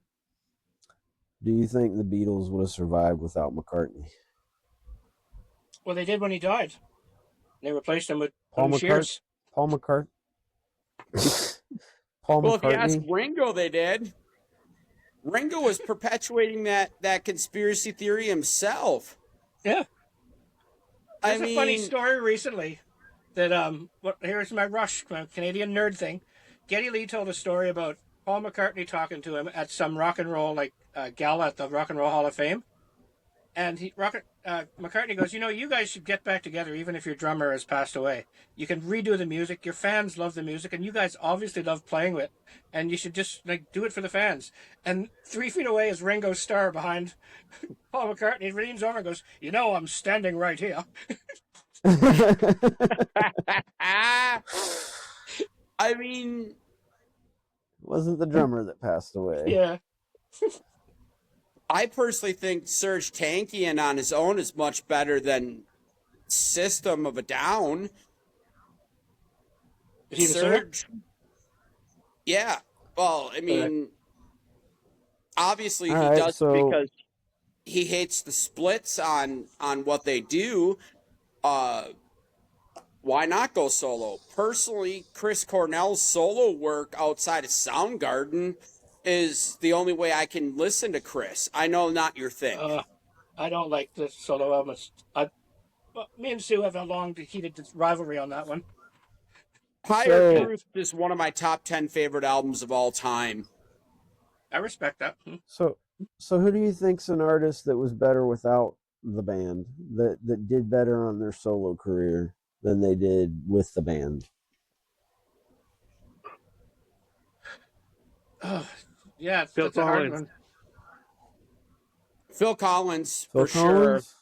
do you think the Beatles would have survived without McCartney? Well, they did when he died. They replaced him with Paul Paul Shears. Paul McCartney? Paul Well, if you ask McCartney? Ringo, they did. Ringo was perpetuating that conspiracy theory himself. Yeah. I There's mean, a funny story recently that here's my Canadian nerd thing. Geddy Lee told a story about Paul McCartney talking to him at some rock and roll gala at the Rock and Roll Hall of Fame, And McCartney goes, you guys should get back together, even if your drummer has passed away. You can redo the music. Your fans love the music, and you guys obviously love playing with. And you should just do it for the fans. And 3 feet away is Ringo Starr behind Paul McCartney. He leans over and goes, I'm standing right here. I mean, wasn't the drummer that passed away. Yeah. I personally think Serge Tankian on his own is much better than System of a Down. Is he the singer? Yeah. Well, I mean, obviously All he right, does so- because he hates the splits on what they do. Why not go solo? Personally, Chris Cornell's solo work outside of Soundgarden is the only way I can listen to Chris. I know not your thing. I don't like the solo albums. Me and Sue have a long, heated rivalry on that one. Higher So- Truth is one of my top 10 favorite albums of all time. I respect that. So who do you think's an artist that was better without the band, that did better on their solo career than they did with the band? Yeah, Phil that's a hard Collins. one. Phil Collins, Phil for sure. Collins?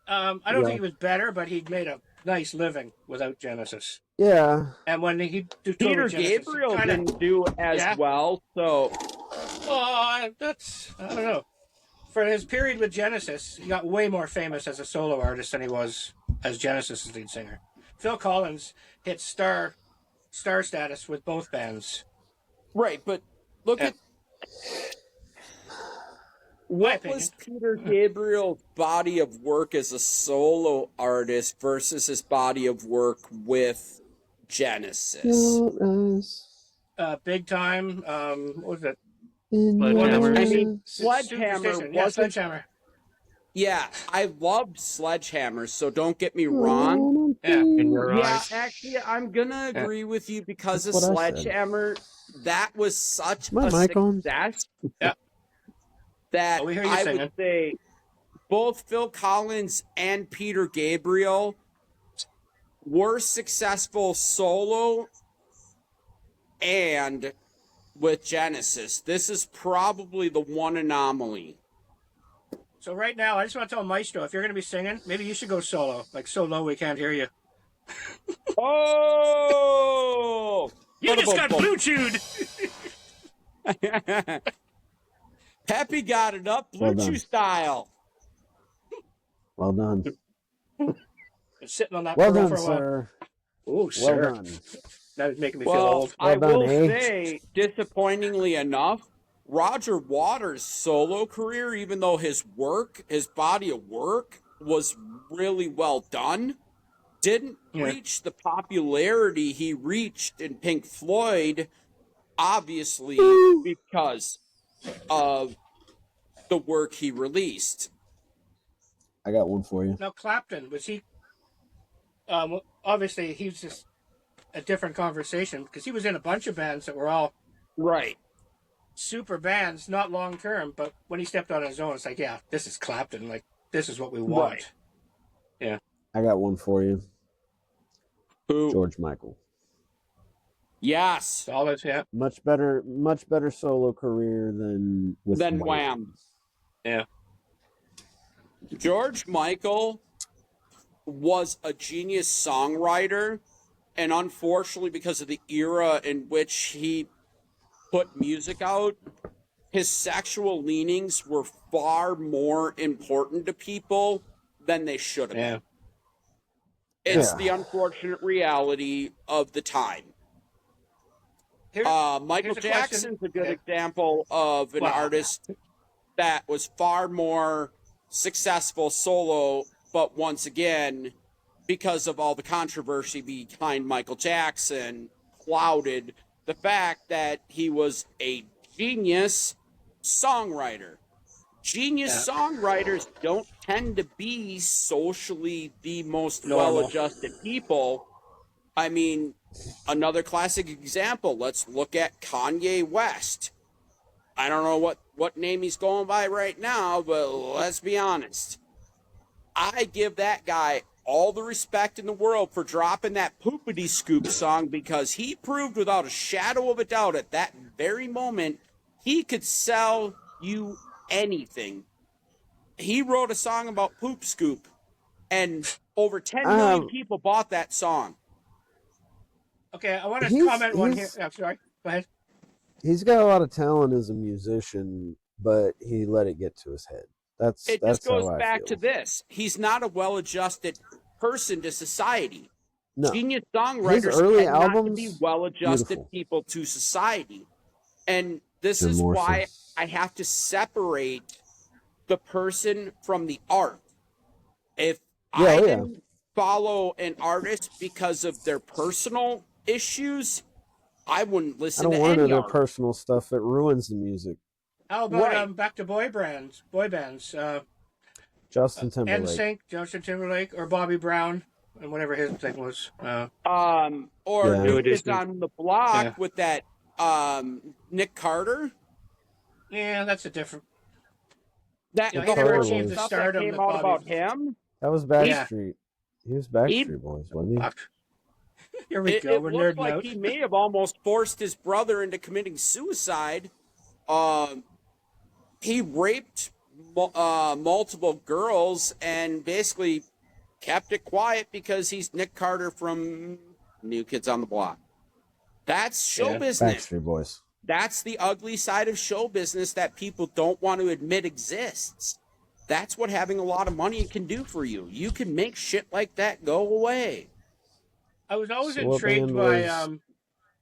I don't Yeah. think he was better, but he made a nice living without Genesis. Yeah. And when he toured Peter with Genesis, Gabriel kinda, didn't do as Yeah. well, so I don't know. For his period with Genesis, he got way more famous as a solo artist than he was as Genesis' lead singer. Phil Collins hit star status with both bands. right. But look Yeah. at what opinion. was Peter Gabriel's body of work as a solo artist versus his body of work with Genesis. Big Time. What was it? Sledgehammer. I mean, Sledgehammer Superstition. Yeah, wasn't. Sledgehammer. Yeah, I loved Sledgehammer, so don't get me wrong. Yeah. In your Yeah, eyes. actually, I'm gonna agree with you because That's of what I said. Sledgehammer. That was such My a mic on? success. Yeah. That Oh, we hear you I singing. would say both Phil Collins and Peter Gabriel were successful solo and with Genesis. This is probably the one anomaly. So right now, I just want to tell Maestro, if you're going to be singing, maybe you should go solo. Like so low we can't hear you. Oh! You just got blue chewed. Peppy got it up, Well Blue done. Chew style. Well done. Been sitting on that Well pearl done, for a while. sir. Oh, Well sir. done. That is making me feel Well, old. I Well done, will eh? say, disappointingly enough, Roger Waters' solo career, even though his body of work was really well done, didn't Yeah. reach the popularity he reached in Pink Floyd, obviously because of the work he released. I got one for you. Now, Clapton, was he... obviously, he was just a different conversation because he was in a bunch of bands that were all Right. super bands, not long term, but when he stepped on his own, it's like, yeah, this is Clapton. Like, this is what we want. Right. I got one for you. Who? George Michael. Yes. Solid, yeah. Much better solo career than with Then Wham. Yeah. George Michael was a genius songwriter, and unfortunately, because of the era in which he put music out, his sexual leanings were far more important to people than they should have Yeah. been. It's Yeah. the unfortunate reality of the time. Here, Michael here's a question. Jackson's a good Yeah. example of an Wow. artist that was far more successful solo, but once again, because of all the controversy behind Michael Jackson, clouded the fact that he was a genius songwriter. Genius songwriters don't tend to be socially the most Normal. well-adjusted people. I mean, another classic example, let's look at Kanye West. I don't know what what name he's going by right now, but let's be honest. I give that guy all the respect in the world for dropping that Poopity Scoop song, because he proved without a shadow of a doubt at that very moment he could sell you anything. He wrote a song about Poop Scoop, and over 10 million people bought that song. Okay, I want to comment one here. I'm sorry. Go ahead. He's got a lot of talent as a musician, but he let it get to his head. It just goes back to this. He's not a well-adjusted person to society. No. Genius songwriters tend not to be well-adjusted people to society. And this is why I have to separate the person from the art. If I didn't follow an artist because of their personal issues, I wouldn't listen to any art. I don't want their personal stuff. It ruins the music. How about back to boy bands? Justin Timberlake. NSYNC, Justin Timberlake, or Bobby Brown, and whatever his thing was. New Kids on the Block with that Nick Carter. Yeah, that's a different. That he never achieved the stardom that came out about him. That was Backstreet. He was Backstreet Boys, wasn't he? Here we go. We're looked nerding like out. He may have almost forced his brother into committing suicide. He raped multiple girls and basically kept it quiet because he's Nick Carter from New Kids on the Block. That's show business. Backstreet Boys. That's the ugly side of show business that people don't want to admit exists. That's what having a lot of money can do for you. You can make shit like that go away. I was always intrigued by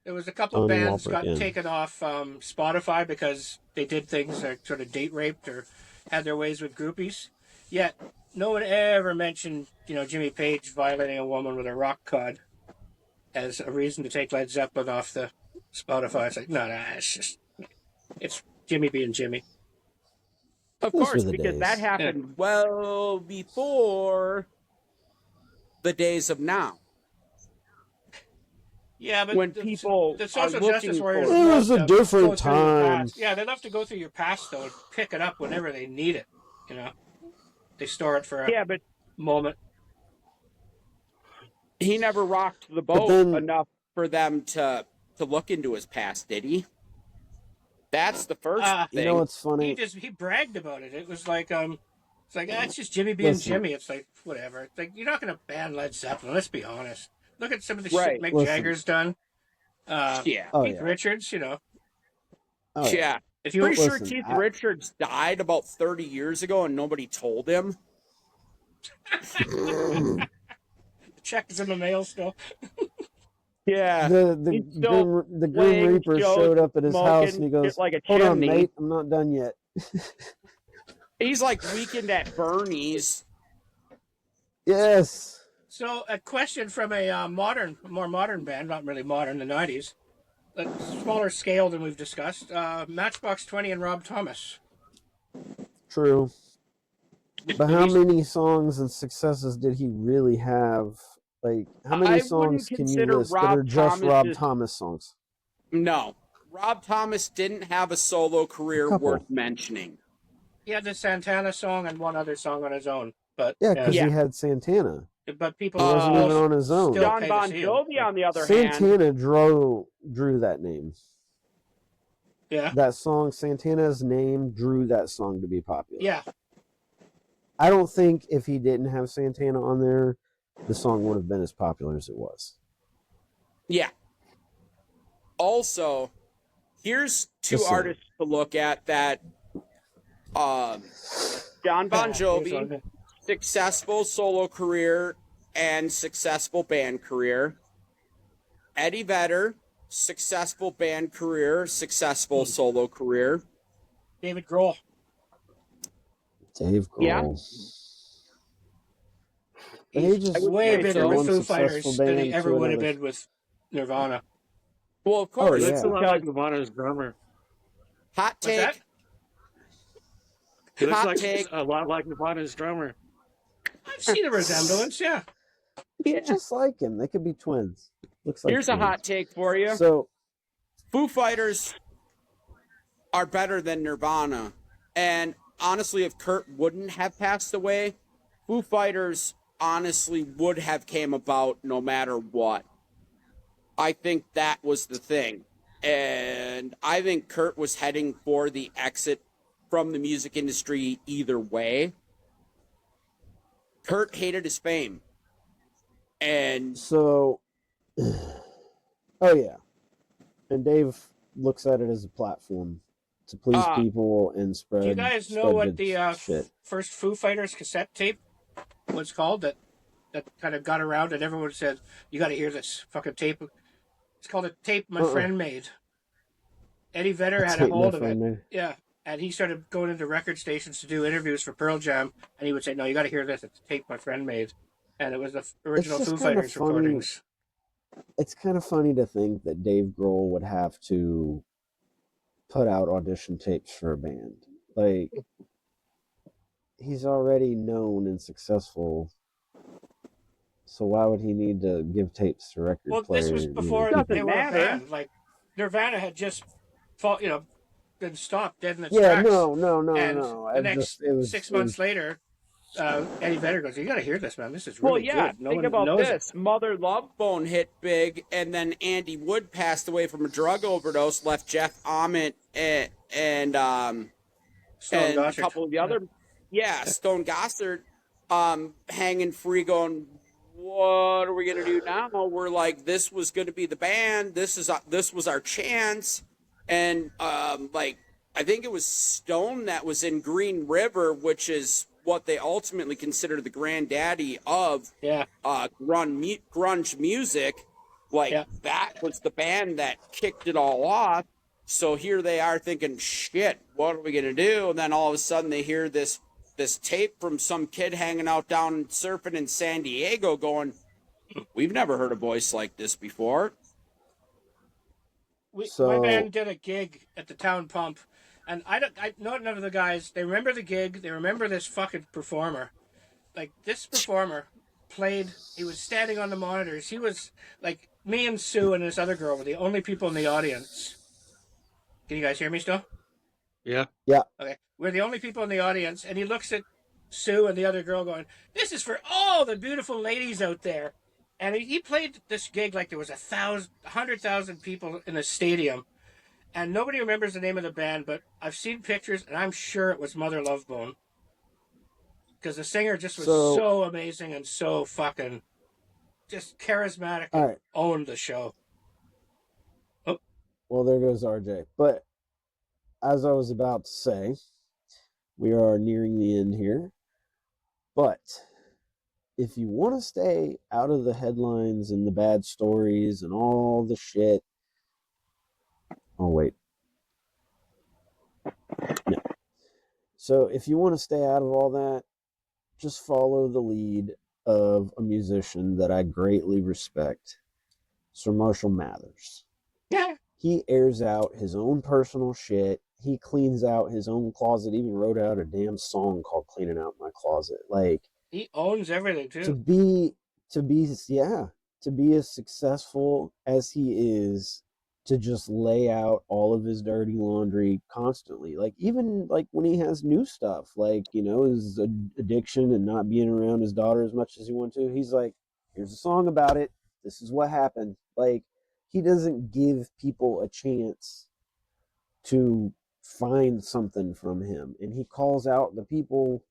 there was a couple of bands got taken off Spotify because they did things like sort of date raped or had their ways with groupies. Yet no one ever mentioned, Jimmy Page violating a woman with a rock cod as a reason to take Led Zeppelin off the Spotify. It's like, no, it's Jimmy being Jimmy. Of course, because that happened well before the days of now. Yeah, but when people the social justice warriors, it was a different time. Yeah, they love to go through your past though and pick it up whenever they need it. They store it for a moment. He never rocked the boat enough for them to look into his past, did he? That's the first thing. You know what's funny? He bragged about it. It was like it's just Jimmy being Jimmy. It's like whatever. It's like you're not going to ban Led Zeppelin. Let's be honest. Look at some of the shit Mick Jagger's done. Keith Richards, Yeah. Pretty sure Keith Richards died about 30 years ago and nobody told him. The check is in the mail still. Yeah. The Grim Reaper showed up at his house and he goes, "Hold on, mate, I'm not done yet." He's like Weekend at Bernie's. Yes. So a question from a more modern band, not really modern, the 90s, but smaller scale than we've discussed, Matchbox 20 and Rob Thomas. True. But how many songs and successes did he really have? Like, how many songs can you list that are just Rob Thomas songs? No. Rob Thomas didn't have a solo career worth mentioning. He had the Santana song and one other song on his own. But because he had Santana. But people he wasn't even on his own. John Bon Jovi, on the other hand, Santana drew that name. Yeah, that song, Santana's name, drew that song to be popular. Yeah, I don't think if he didn't have Santana on there, the song would have been as popular as it was. Yeah. Also, here's two artists to look at that. John Bon Jovi. Successful solo career and successful band career. Eddie Vedder, successful band career, successful solo career. Dave Grohl. Dave Grohl. Yeah. He's way bigger with Foo Fighters than he ever would have been with Nirvana. Well, of course. He looks a lot like Nirvana's drummer. Hot take. He looks like a lot like Nirvana's drummer. I've seen a resemblance, yeah. Just like him. They could be twins. Looks like Here's twins. A hot take for you. So, Foo Fighters are better than Nirvana. And honestly, if Kurt wouldn't have passed away, Foo Fighters honestly would have came about no matter what. I think that was the thing. And I think Kurt was heading for the exit from the music industry either way. Kurt hated his fame. And So, oh yeah, and Dave looks at it as a platform to please people and spread. Do you guys know spread what good the shit. first Foo Fighters cassette tape was called? That kind of got around, and everyone said, "You got to hear this fucking tape." It's called a tape my friend made. Eddie Vedder had a hold of it. Yeah, and he started going into record stations to do interviews for Pearl Jam, and he would say, "No, you got to hear this. It's a tape my friend made," and it was the original just Foo kinda Fighters funny. recordings. It's kind of funny to think that Dave Grohl would have to put out audition tapes for a band. Like, he's already known and successful, so why would he need to give tapes to record Well, players? this was before Doesn't they were a matter. band. Like Nirvana had just been stopped dead in its Yeah, tracks. no. And No. the next 6 months later, Eddie Vedder goes, "You got to hear this, man. This is really good. No think one about knows this. Mother Love Bone hit big, and then Andy Wood passed away from a drug overdose, left Jeff Ament and Stone a Gossard. couple of the other, Stone Gossard, hanging free, going, what are we gonna do now? We're like, this was gonna be the band. This was our chance, and I think it was Stone that was in Green River, which is what they ultimately consider the granddaddy of grunge music. That was the band that kicked it all off. So here they are thinking, shit, what are we going to do? And then all of a sudden they hear this tape from some kid hanging out down surfing in San Diego going, we've never heard a voice like this before. My band did a gig at the Town Pump, and I know none of the guys. They remember the gig. They remember this fucking performer. Like, this performer played. He was standing on the monitors. He was like, me and Sue and this other girl were the only people in the audience. Can you guys hear me still? Yeah. Okay. We're the only people in the audience, and he looks at Sue and the other girl going, "This is for all the beautiful ladies out there." And he played this gig like there was 100,000 people in a stadium. And nobody remembers the name of the band, but I've seen pictures, and I'm sure it was Mother Love Bone. Because the singer just was so amazing and so fucking just charismatic and owned the show. Oh. Well, there goes RJ. But as I was about to say, we are nearing the end here. But if you want to stay out of the headlines and the bad stories and all the shit. Oh, wait. No. So if you want to stay out of all that, just follow the lead of a musician that I greatly respect, Sir Marshall Mathers. Yeah. He airs out his own personal shit. He cleans out his own closet. Even wrote out a damn song called "Cleaning Out My Closet." Like, he owns everything too. To be as successful as he is, to just lay out all of his dirty laundry constantly. Like, even like when he has new stuff, like, his addiction and not being around his daughter as much as he wanted to, he's like, here's a song about it. This is what happened. Like, he doesn't give people a chance to find something from him. And he calls out the people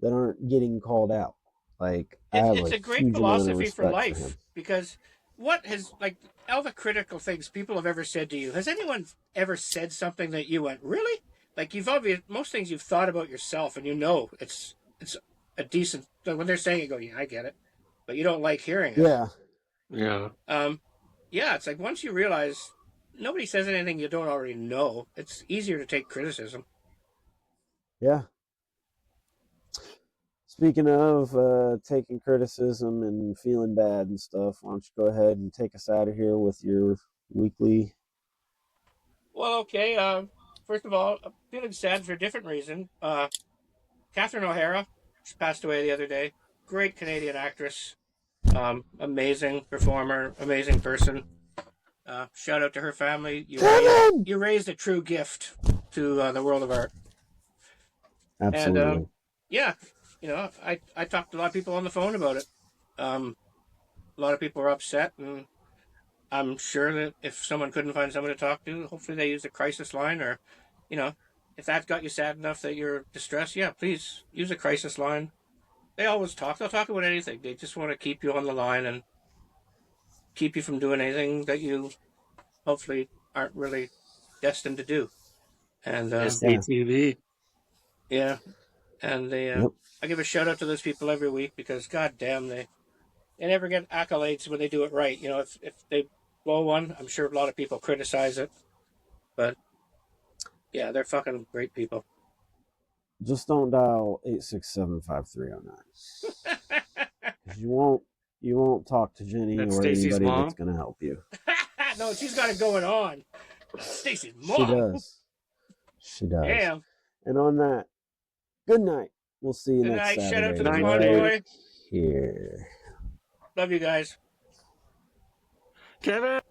that aren't getting called out. Like, it's a great philosophy for life, because what has, like, all the critical things people have ever said to you, has anyone ever said something that you went, really? Like, most things you've thought about yourself, and it's a decent, when they're saying it, go, yeah, I get it, but you don't like hearing it. Yeah, it's like, once you realize nobody says anything you don't already know, it's easier to take criticism. Yeah. Speaking of taking criticism and feeling bad and stuff, why don't you go ahead and take us out of here with your weekly? Well, okay. First of all, I'm feeling sad for a different reason. Catherine O'Hara, she passed away the other day. Great Canadian actress. Amazing performer, amazing person. Shout out to her family. You raised a true gift. to the world of art. Absolutely. And yeah, I talked to a lot of people on the phone about it. A lot of people were upset, and I'm sure that if someone couldn't find someone to talk to, hopefully they use a crisis line, or, if that got you sad enough that you're distressed, yeah, please use a crisis line. They always talk. They'll talk about anything. They just want to keep you on the line and keep you from doing anything that you hopefully aren't really destined to do. And SATV. yeah, and they Yep. I give a shout out to those people every week because goddamn they never get accolades when they do it right. If they blow one, I'm sure a lot of people criticize it, but yeah, they're fucking great people. Just don't dial 867-5309. Because you won't talk to Jenny That's or Stacy's anybody mom? that's going to help you. No, she's got it going on. Stacy's mom. She does. She does. Damn. And on that, good night. We'll see you Good next night. Saturday. Shout out to the Night, convoy. dude. Here. Love you guys. Kevin!